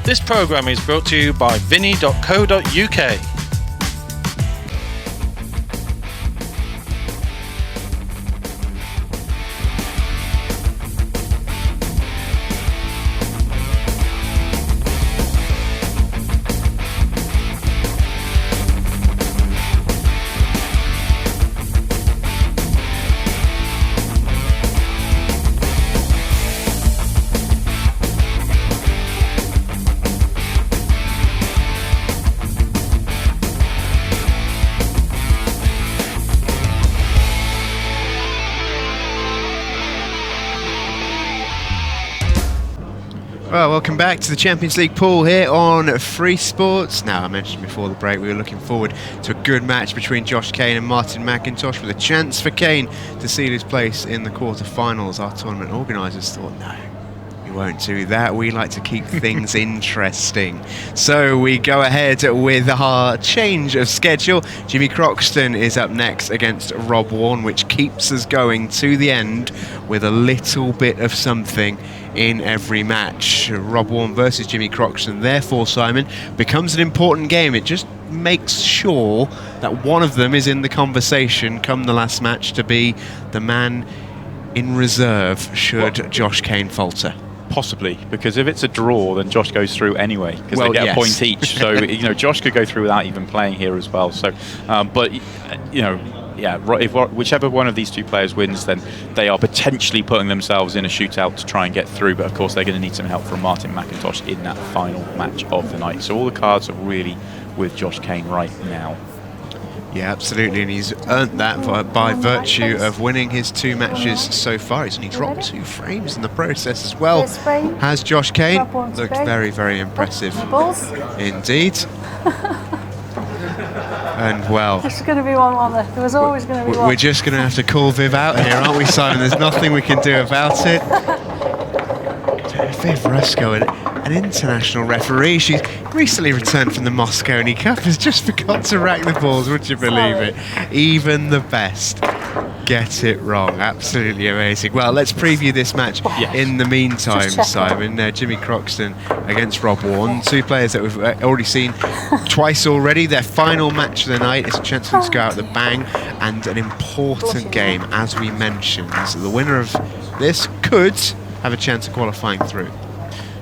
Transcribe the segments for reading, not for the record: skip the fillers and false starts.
This programme is brought to you by vinny.co.uk. Well, welcome back to the Champions League pool here on Free Sports. Now, I mentioned before the break we were looking forward to a good match between Josh Kane and Martin McIntosh, with a chance for Kane to seal his place in the quarter-finals. Our tournament organisers thought, no, we won't do that. We like to keep things interesting. So we go ahead with our change of schedule. Jimmy Croxton is up next against Rob Wharne, which keeps us going to the end with a little bit of something in every match. Rob Wharne versus Jimmy Croxton, therefore, Simon, becomes an important game. It just makes sure that one of them is in the conversation come the last match to be the man in reserve should Josh Kane falter. Possibly, because if it's a draw, then Josh goes through anyway, because they get a point each. So you know, Josh could go through without even playing here as well. So, but you know, yeah, if whichever one of these two players wins, then they are potentially putting themselves in a shootout to try and get through. But of course, they're going to need some help from Martin McIntosh in that final match of the night. So all the cards are really with Josh Kane right now. Yeah, absolutely, and he's earned that by virtue of winning his two matches so far. He's only dropped 2 frames in the process as well. Has Josh Kane. Looks very, very impressive indeed. And well, there's going to be one on there. There was always going to be one. We're just going to have to call Viv out here, aren't we, Simon? There's nothing we can do about it. Viv Rusko, an international referee. She's recently returned from the Mosconi Cup, has just forgot to rack the balls. Would you believe it? Even the best get it wrong. Absolutely amazing. Well, let's preview this match in the meantime, Simon. Jimmy Croxton against Rob Wharne, 2 players that we've already seen twice already. Their final match of the night is a chance for them to go out with a bang, and an important game, as we mentioned. So the winner of this could have a chance of qualifying through.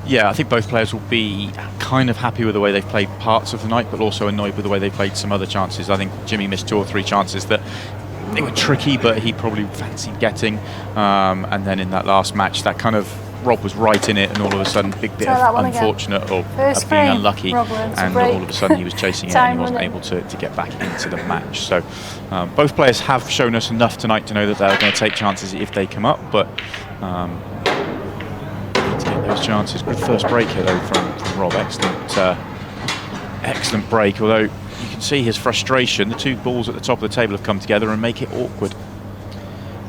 Yeah, I think both players will be kind of happy with the way they've played parts of the night, but also annoyed with the way they played some other chances. I think Jimmy missed 2 or 3 chances that they were tricky, but he probably fancied getting. And then in that last match, that kind of Rob was right in it, and all of a sudden, big bit of unfortunate or being unlucky, and all of a sudden he was chasing it and he wasn't able to get back into the match. So both players have shown us enough tonight to know that they're going to take chances if they come up, but to get those chances. Good first break here though from Rob. Excellent break, although you can see his frustration. The 2 balls at the top of the table have come together and make it awkward.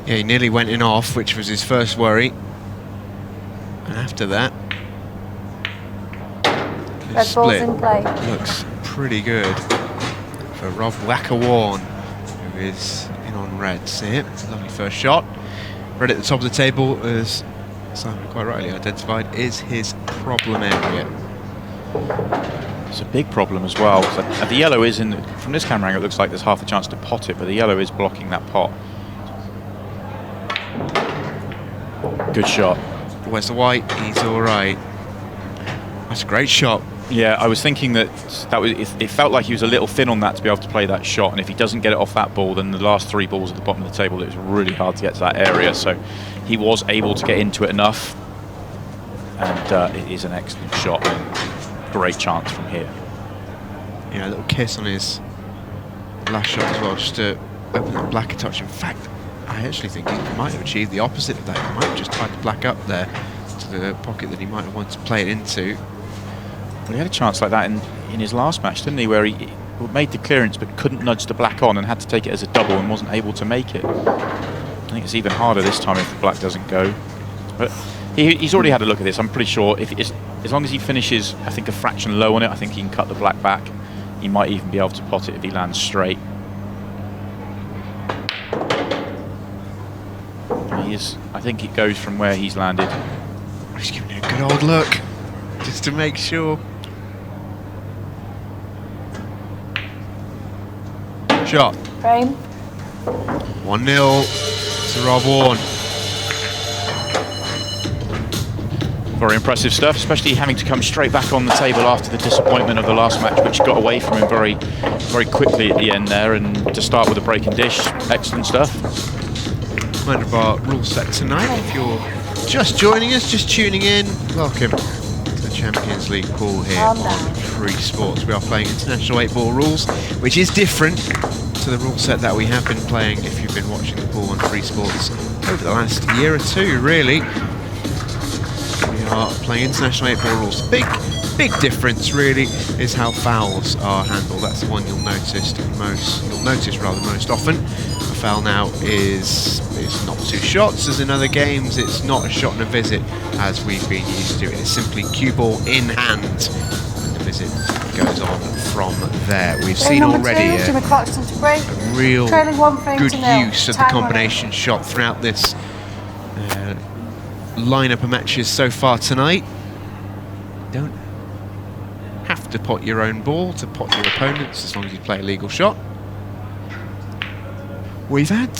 Yeah, he nearly went in off, which was his first worry. And after that, the split looks pretty good for Rob Wharne, who is in on reds here. It's a lovely first shot. Red at the top of the table, as Simon quite rightly identified, is his problem area. It's a big problem as well. So the yellow is in from this camera angle, it looks like there's half a chance to pot it, but the yellow is blocking that pot. Good shot. Where's the white? He's all right. That's a great shot. Yeah, I was thinking that it felt like he was a little thin on that to be able to play that shot, and if he doesn't get it off that ball, then the last 3 balls at the bottom of the table, it was really hard to get to that area. So he was able to get into it enough, and it is an excellent shot and great chance from here. Yeah, a little kiss on his last shot as well, just to open that black a touch. In fact, I actually think he might have achieved the opposite of that. He might have just tied the black up there to the pocket that he might have wanted to play it into. Well, he had a chance like that in his last match, didn't he, where he made the clearance but couldn't nudge the black on and had to take it as a double and wasn't able to make it. I think it's even harder this time if the black doesn't go. But he's already had a look at this. I'm pretty sure as long as he finishes, I think, a fraction low on it, I think he can cut the black back. He might even be able to pot it if he lands straight. I think it goes from where he's landed. He's giving it a good old look. just to make sure. Shot. Frame. 1-0 to Rob Wharne. Very impressive stuff, especially having to come straight back on the table after the disappointment of the last match, which got away from him very, very quickly at the end there, and to start with a break and dish. Excellent stuff. Kind of our rule set tonight. If you're just joining us, just tuning in, welcome to the Champions League pool here on Free Sports. We are playing international 8-ball rules, which is different to the rule set that we have been playing if you've been watching the pool on Free Sports over the last year or two, really. We are playing international 8-ball rules. Big difference really is how fouls are handled. That's the one you'll notice most often. A foul now is not 2 shots as in other games. It's not a shot and a visit as we've been used to. It's simply cue ball in hand, and the visit goes on from there. We've seen already a real good use of the combination shot throughout this lineup of matches so far tonight. Don't have to pot your own ball to pot your opponents as long as you play a legal shot. We've had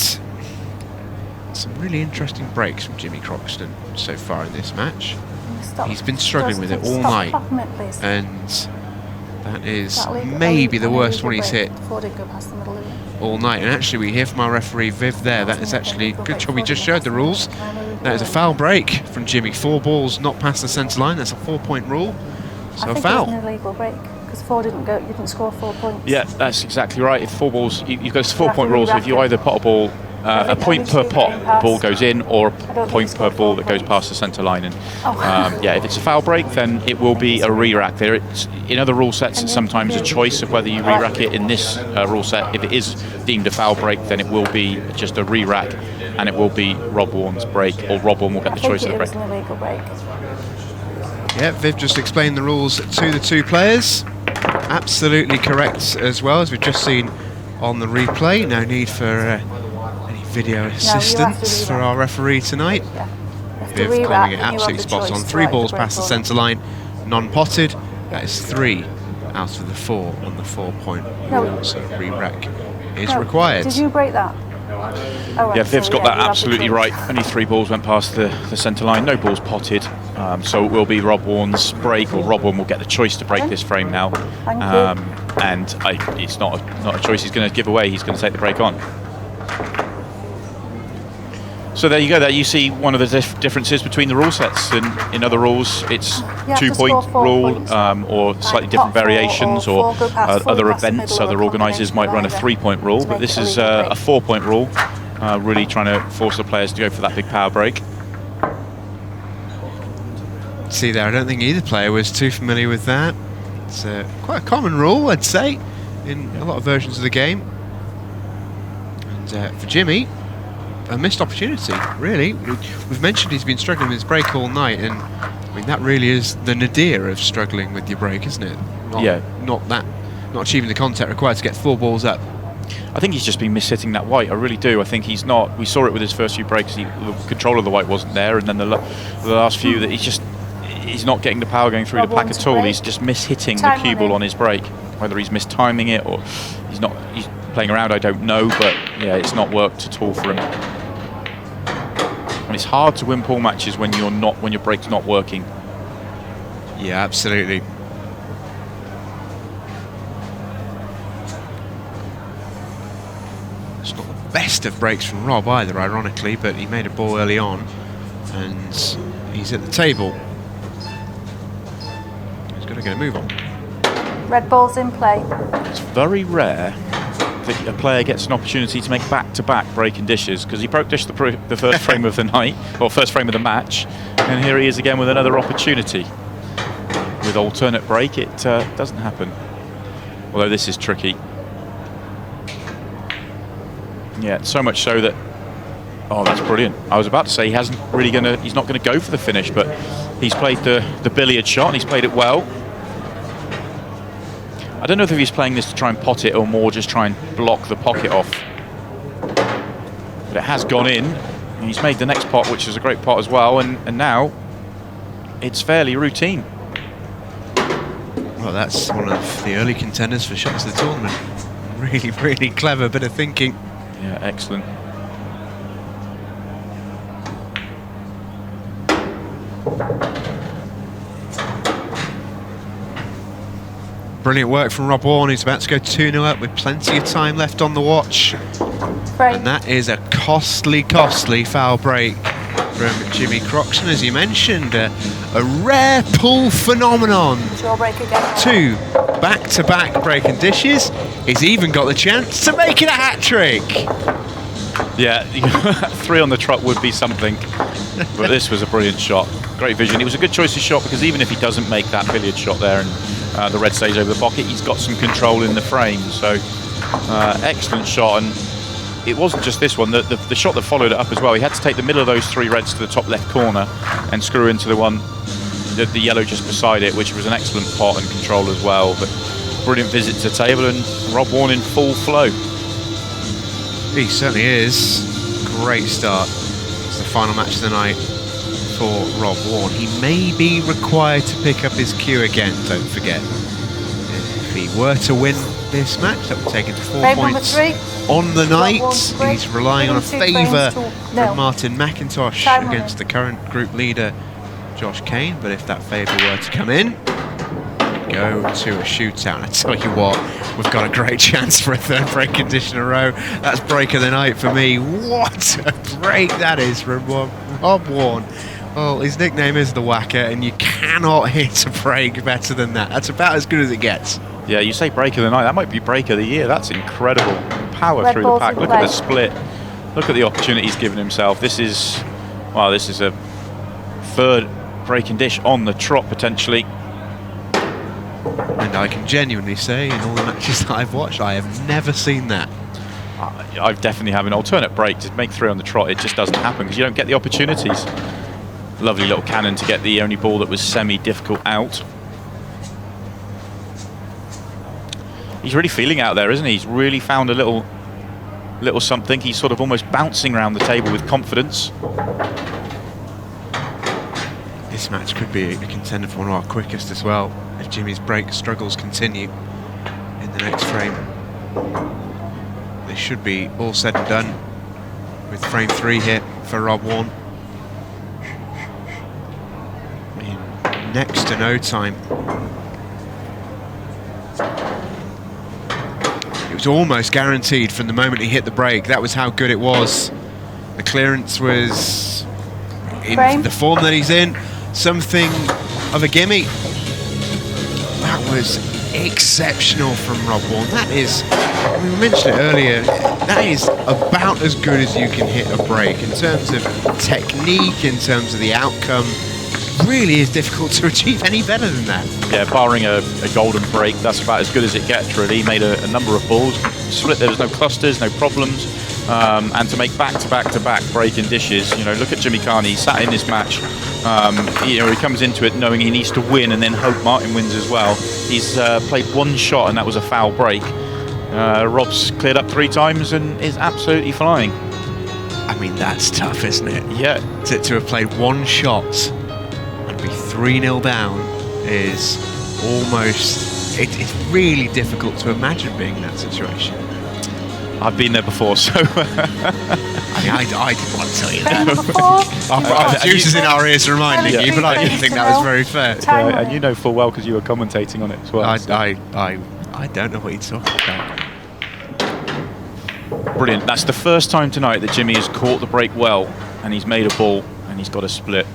some really interesting breaks from Jimmy Croxton so far in this match. He's been struggling with it all night, and that is maybe the worst one he's hit all night. And actually we hear from our referee Viv there, that is actually a good job. We just showed the rules. That is a foul break from Jimmy. 4 balls not past the centre line. That's a 4-point rule. So a foul. I think it was an illegal break because 4 didn't go. You didn't score 4 points. Yeah, that's exactly right. If 4 balls, you've got a 4-point rule. So if you either pot a ball, a point per pot, the ball goes in, or a point per ball that goes past the centre line. And yeah, if it's a foul break, then it will be a re-rack. There, in other rule sets, it's sometimes a choice of whether you re-rack it. In this rule set, if it is deemed a foul break, then it will be just a re-rack, and it will be Rob Warne's break, or Rob Wharne will get the choice of the break. It was an illegal break. Yeah, Viv just explained the rules to the 2 players. Absolutely correct as well, as we've just seen on the replay. No need for any video assistance for our referee tonight. Yeah. Viv calling it absolutely spot on. 3 balls past the centre line, non-potted. That is 3 out of the 4 on the 4-point rule, so re-rack is required. Did you break that? Yeah, Viv's got that absolutely right. Only 3 balls went past the centre line, no balls potted. So it will be Rob Warne's break, or Rob Wharne will get the choice to break this frame now. And it's not a choice he's going to give away, he's going to take the break on. So there you go, there you see one of the differences between the rule sets. In other rules, it's 2-point rule, or slightly different variations, or other events, other organisers might run a 3-point rule, but this is a 4-point rule, really trying to force the players to go for that big power break. See there, I don't think either player was too familiar with that. It's quite a common rule, I'd say, in a lot of versions of the game. And for Jimmy, a missed opportunity, really. We've mentioned he's been struggling with his break all night, and I mean that really is the nadir of struggling with your break, isn't it? Not achieving the contact required to get 4 balls up. I think he's just been mishitting that white. I really do. I think he's not. We saw it with his first few breaks. The control of the white wasn't there, and then the last few that he's not getting the power going through the pack at all. He's just mishitting the cue ball on his break. Whether he's mistiming it or he's playing around, I don't know. But yeah, it's not worked at all for him. And it's hard to win pool matches when your break's not working. Yeah, absolutely. It's not the best of breaks from Rob either, ironically, but he made a ball early on, and he's at the table. He's got to get a move on. Red ball's in play. It's very rare that a player gets an opportunity to make back-to-back break and dishes, because he broke dish the first frame of the night, or first frame of the match, and here he is again with another opportunity. With alternate break, it doesn't happen. Although this is tricky. Yeah, so much so that, oh, that's brilliant. I was about to say he's not going to go for the finish, but he's played the billiard shot and he's played it well. I don't know if he's playing this to try and pot it or more just try and block the pocket off. But it has gone in. And he's made the next pot, which is a great pot as well, and now it's fairly routine. Well, that's one of the early contenders for shots of the tournament. Really, really clever bit of thinking. Yeah, excellent. Brilliant work from Rob Wharne, who's about to go 2-0 up with plenty of time left on the watch. Break. And that is a costly, costly foul break from Jimmy Croxton, as you mentioned. A rare pull phenomenon. Draw break again. 2 back-to-back breaking dishes. He's even got the chance to make it a hat-trick. Yeah, 3 on the trot would be something, but this was a brilliant shot. Great vision. It was a good choice of shot because even if he doesn't make that billiard shot there and the red stays over the pocket, he's got some control in the frame. So excellent shot. And it wasn't just this one, the shot that followed it up as well. He had to take the middle of those 3 reds to the top left corner and screw into the one, the yellow just beside it, which was an excellent pot and control as well. But brilliant visit to table, and Rob Wharne in full flow. He certainly is. Great start. It's the final match of the night for Rob Wharne. He may be required to pick up his cue again, don't forget. If he were to win this match, that would take him to 4 Frame number points 3. on the night. Wharne's break. He's relying on a Within 2 favour frames to from nil. Martin McIntosh Time against the current group leader, Josh Kane. But if that favour were to come in, go to a shootout. I tell you what, we've got a great chance for a 3rd break condition in a row. That's break of the night for me. What a break that is from Rob Wharne. Well, his nickname is the Whacker, and you cannot hit a break better than that. That's about as good as it gets. Yeah, you say break of the night, that might be break of the year. That's incredible. Power Red through the balls pack. in Look at the play. split. Look at the opportunity he's given himself. This is, well, this is a 3rd breaking dish on the trot potentially. And I can genuinely say, in all the matches that I've watched, I have never seen that. I definitely have an alternate break to make 3 on the trot. It just doesn't happen because you don't get the opportunities. Lovely little cannon to get the only ball that was semi-difficult out. He's really feeling out there, isn't he? He's really found a little something. He's sort of almost bouncing around the table with confidence. This match could be a contender for one of our quickest as well, if Jimmy's break struggles continue in the next frame. This should be all said and done with frame 3 here for Rob Wharne. In next to no time. It was almost guaranteed from the moment he hit the break. That was how good it was. The clearance was in Frame. the form that he's in, something of a gimme. That was exceptional from Rob Wharne. That is, I mean, we mentioned it earlier, that is about as good as you can hit a break in terms of technique, in terms of the outcome. It really is difficult to achieve any better than that. Yeah, barring a golden break, that's about as good as it gets, really. He made a number of balls, split, there was no clusters, no problems. And to make back-to-back breaking dishes, you know, look at Jimmy Carney. He sat in this match. You know, he comes into it knowing he needs to win and then hope Martin wins as well. He's played 1 shot and that was a foul break. Rob's cleared up 3 times and is absolutely flying. I mean, that's tough, isn't it? Yeah. To have played 1 shot and be 3-0 down is almost, it's really difficult to imagine being in that situation. I've been there before, so... I didn't want to tell you Frame that. number 4. Our juice is in our ears reminding Yeah. you, but I didn't think that was very fair. Time and you know full well because you were commentating on it as well. I don't know what you're talking about. Brilliant. That's the first time tonight that Jimmy has caught the break well, and he's made a ball, and he's got a split.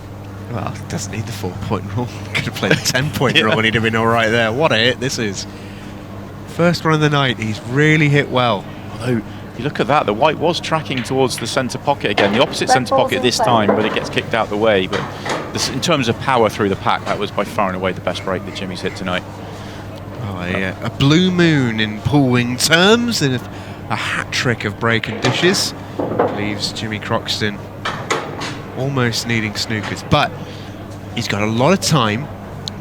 Well, he doesn't need the 4-point rule. Could have played the 10-point rule and he'd have been all right there. What a hit this is. First one of the night, he's really hit well. Although, you look at that, the white was tracking towards the centre pocket again, the opposite Red centre ball's pocket in this play. time, but it gets kicked out the way. But this, in terms of power through the pack, that was by far and away the best break that Jimmy's hit tonight. Oh, a blue moon in pooling terms, and a hat-trick of break and dishes leaves Jimmy Croxton almost needing snookers. But he's got a lot of time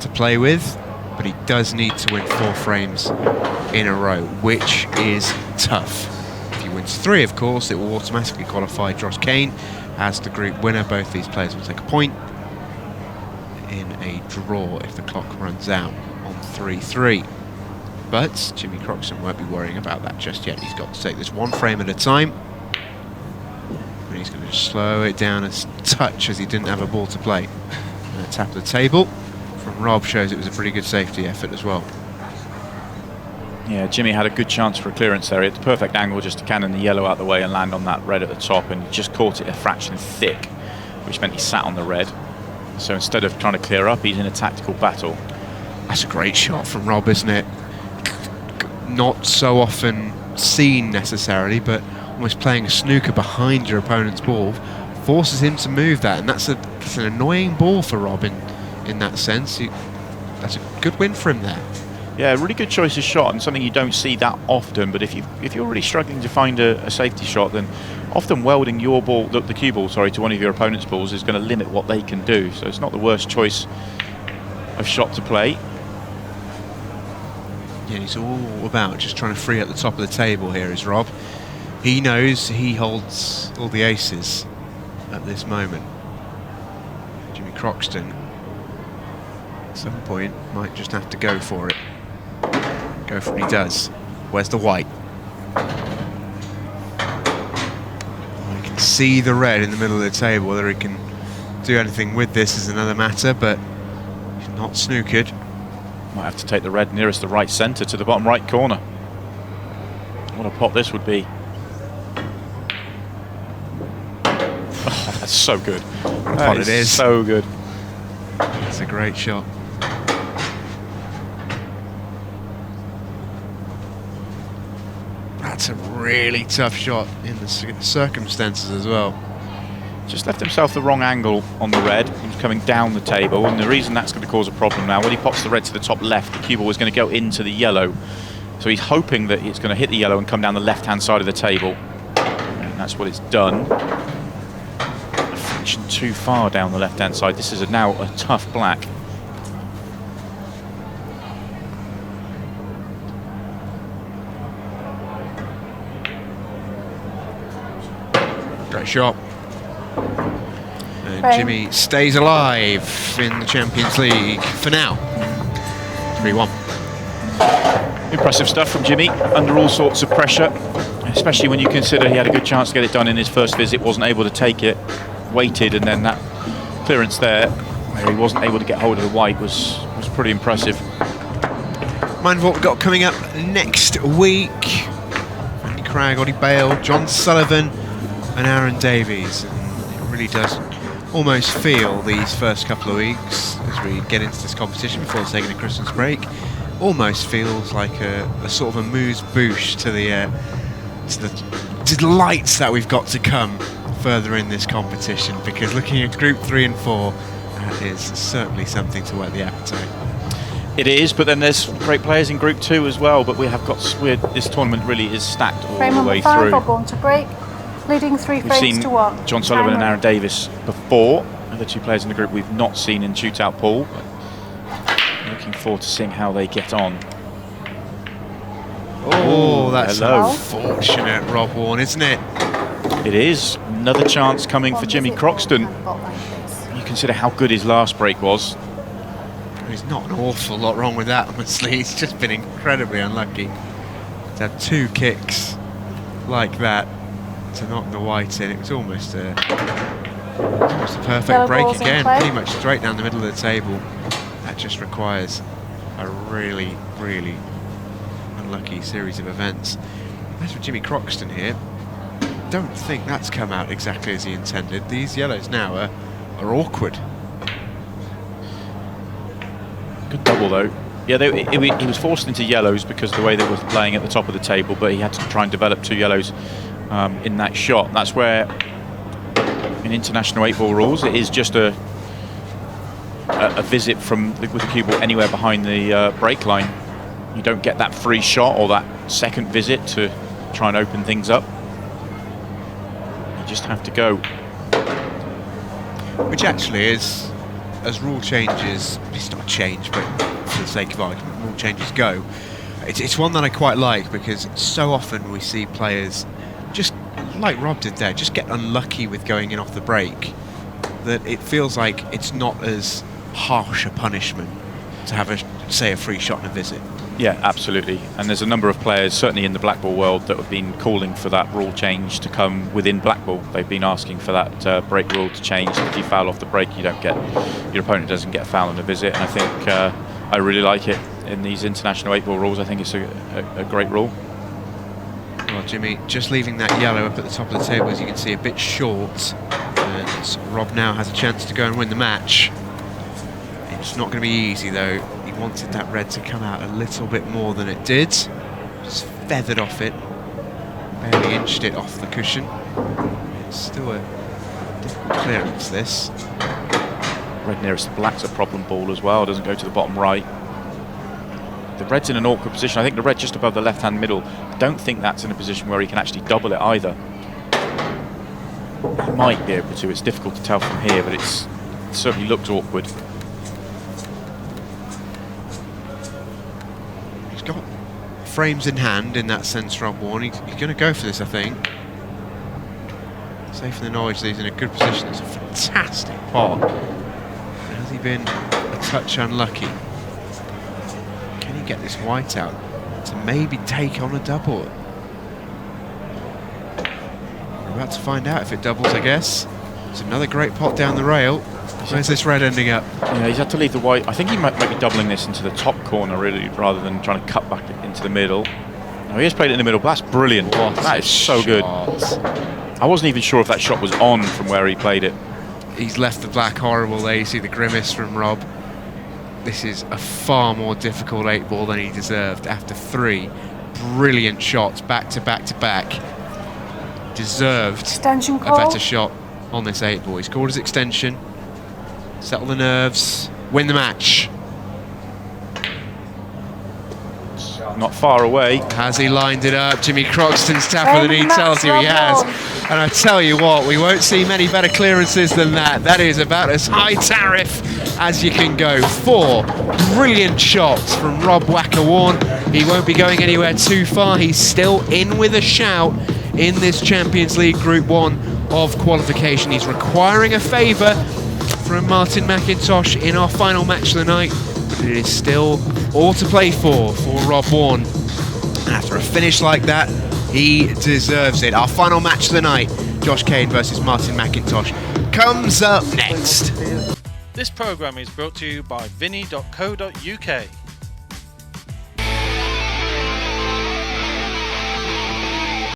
to play with, but he does need to win 4 frames in a row, which is tough. If he wins 3, of course, it will automatically qualify Josh Kane as the group winner. Both these players will take a point in a draw if the clock runs out on 3-3. But Jimmy Croxton won't be worrying about that just yet. He's got to take this one frame at a time. And he's going to just slow it down a touch as he didn't have a ball to play. And a tap of the table from Rob shows it was a pretty good safety effort as well. Yeah, Jimmy had a good chance for a clearance there. He had the perfect angle just to cannon the yellow out the way and land on that red at the top, and he just caught it a fraction thick, which meant he sat on the red. So instead of trying to clear up, he's in a tactical battle. That's a great shot from Rob, isn't it? Not so often seen necessarily, but almost playing a snooker behind your opponent's ball forces him to move that, and that's an annoying ball for Rob in that sense. That's a good win for him there. Yeah, really good choice of shot, and something you don't see that often. But if you're really struggling to find a safety shot, then often welding your ball, the cue ball, sorry, to one of your opponent's balls is going to limit what they can do. So it's not the worst choice of shot to play. Yeah, he's all about just trying to free at the top of the table here, is Rob. He knows he holds all the aces at this moment. Jimmy Croxton, at some point, might just have to go for it. Go for it, he does. Where's the white? You can see the red in the middle of the table. Whether he can do anything with this is another matter, but he's not snookered. Might have to take the red nearest the right centre to the bottom right corner. What a pot this would be. Oh, that's so good. What it is. So good. It's a great shot. That's a really tough shot in the circumstances as well. Just left himself the wrong angle on the red. He was coming down the table, and the reason that's going to cause a problem now, when he pops the red to the top left, the cue ball is going to go into the yellow. So he's hoping that it's going to hit the yellow and come down the left-hand side of the table. And that's what it's done. A fraction too far down the left-hand side. This is now a tough black. Great shot. And Jimmy stays alive in the Champions League for now. 3-1. Impressive stuff from Jimmy, under all sorts of pressure, especially when you consider he had a good chance to get it done in his first visit, wasn't able to take it, waited, and then that clearance there, where he wasn't able to get hold of the white, was pretty impressive. Mind what we've got coming up next week. Andy Cragg, Ollie Bale, John Sullivan and Aaron Davies. And it really does almost feel these first couple of weeks as we get into this competition before taking a Christmas break, almost feels like a sort of a amuse-bouche to the delights that we've got to come further in this competition, because looking at Group 3 and 4, that is certainly something to whet the appetite. It is, but then there's great players in Group 2 as well, but this tournament really is stacked all Frame the way number 5, through. I'll to break, leading 3 We've frames seen to 1. John Sullivan and Aaron Davis before, the two players in the group we've not seen in shootout pool. Looking forward to seeing how they get on. Oh, that's hello. Unfortunate, Rob Wharne, isn't it? It is. Another chance coming for Jimmy Croxton. You consider how good his last break was. There's not an awful lot wrong with that, honestly. He's just been incredibly unlucky to have 2 kicks like that to knock the white in. It was almost a perfect Yellow break balls in again, play. pretty much straight down the middle of the table. That just requires a really, really unlucky series of events. As for Jimmy Croxton here, don't think that's come out exactly as he intended. These yellows now are awkward. Good double though. Yeah, he was forced into yellows because of the way they were playing at the top of the table, but he had to try and develop 2 yellows in that shot. That's where, in international 8-ball rules, it is just a visit from with the cue ball anywhere behind the break line. You don't get that free shot or that second visit to try and open things up. You just have to go. Which actually is, as rule changes, it's not a change, but for the sake of argument, rule changes go. It's one that I quite like, because so often we see players, just like Rob did there, just get unlucky with going in off the break, that it feels like it's not as harsh a punishment to have a free shot and a visit. Yeah, absolutely. And there's a number of players, certainly in the blackball world, that have been calling for that rule change to come within blackball. They've been asking for that break rule to change. If you foul off the break, your opponent doesn't get a foul and a visit. And I think I really like it in these international 8-ball rules. I think it's a great rule. Well, Jimmy, just leaving that yellow up at the top of the table, as you can see, a bit short. And Rob now has a chance to go and win the match. It's not going to be easy, though. He wanted that red to come out a little bit more than it did. Just feathered off it. Barely inched it off the cushion. It's still a difficult clearance, this. Red nearest the black's a problem ball as well. Doesn't go to the bottom right. The red's in an awkward position. I think the red just above the left-hand middle. I don't think that's in a position where he can actually double it either. He might be able to. It's difficult to tell from here, but it certainly looks awkward. He's got frames in hand in that sense, Rob Wharne. He's going to go for this, I think. Safe in the knowledge that he's in a good position. It's a fantastic pot. Has he been a touch unlucky? Can he get this white out to maybe take on a double? We're about to find out if it doubles, I guess. It's another great pot down the rail. Where's this red ending up? Yeah, he's had to leave the white. I think he might be doubling this into the top corner, really, rather than trying to cut back into the middle. No, he has played it in the middle, but that's brilliant. That is so good. I wasn't even sure if that shot was on from where he played it. He's left the black horrible there. You see the grimace from Rob. This is a far more difficult 8-ball than he deserved after 3 brilliant shots back to back to back. Deserved Extension a call. better shot on this 8-ball. He's called his extension. Settle the nerves. Win the match. Not far away. Has he lined it up? Jimmy Croxton's tapper than he tells you he has. And I tell you what, we won't see many better clearances than that. That is about as high tariff as you can go. 4 brilliant shots from Rob Wharne. He won't be going anywhere too far. He's still in with a shout in this Champions League Group 1 of qualification. He's requiring a favour from Martin McIntosh in our final match of the night. But it is still all to play for Rob Wharne. And after a finish like that, he deserves it. Our final match of the night, Josh Kane versus Martin McIntosh, comes up next. This programme is brought to you by Vinny.co.uk.